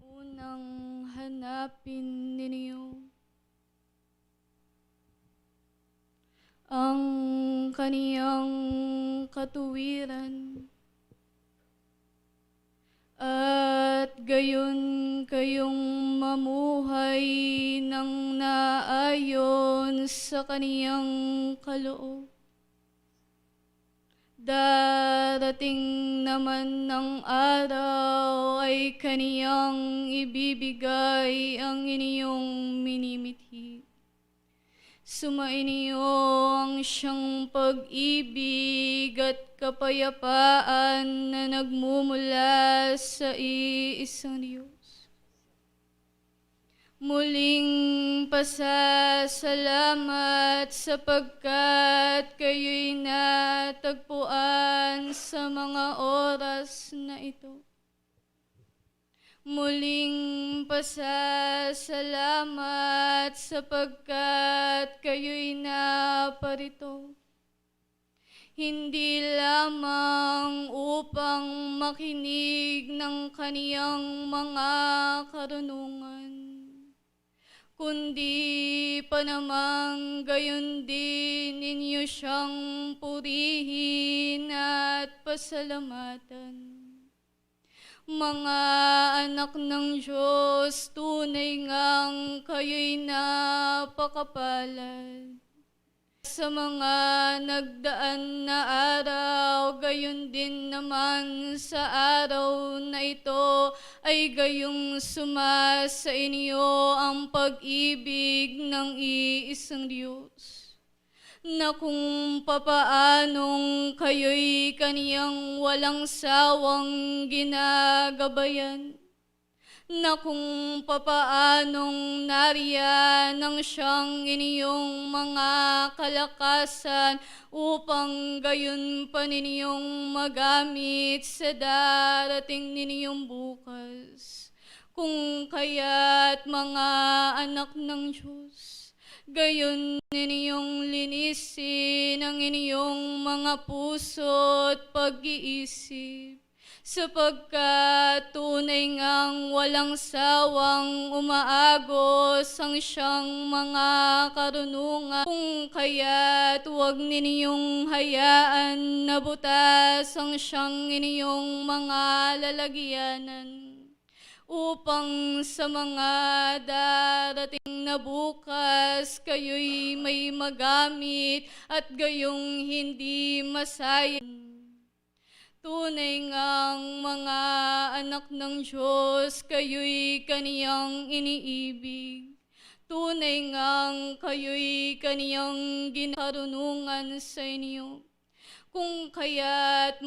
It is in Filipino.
Unang hanapin ninyo ang kaniyang katuwiran, at gayon kayong mamuhay ng naayon sa kaniyang kaloob. Darating naman ng araw ay kaniyang ibibigay ang inyong minimithi. Sumainyo ang siyang pag-ibig at kapayapaan na nagmumula sa iisang Diyos. Muling pasasalamat sapagkat kayo'y natagpuan sa mga oras na ito. Muling pasasalamat sapagkat kayo'y naparito. Hindi lamang upang makinig ng kaniyang mga karunungan, kundi pa namang gayon din ninyo siyang purihin at pasalamatan. Mga anak ng Diyos, tunay ngang kayo'y napakapalad. Sa mga nagdaan na araw, gayon din naman sa araw na ito ay gayong sumasa inyo ang pag-ibig ng iisang Diyos, na kung papaanong kayo'y kaniyang walang sawang ginagabayan, na kung papaanong nariyan ng siyang inyong mga kalakasan upang gayon pa ninyong magamit sa darating ninyong bukas. Kung kaya't mga anak ng Diyos, gayon ninyong linisin ang inyong mga puso at pag-iisip, sapagkat tunay ngang walang sawang umaagos ang siyang mga karunungan. Kung kaya't huwag ninyong hayaan na butas ang siyang inyong mga lalagyanan, upang sa mga darating na bukas kayo'y may magamit at gayong hindi masayang. Tunay ngang mga anak ng Diyos, kayo'y kaniyang iniibig. Tunay ngang kayo'y kaniyang ginarunungan sa inyo. Kung kaya't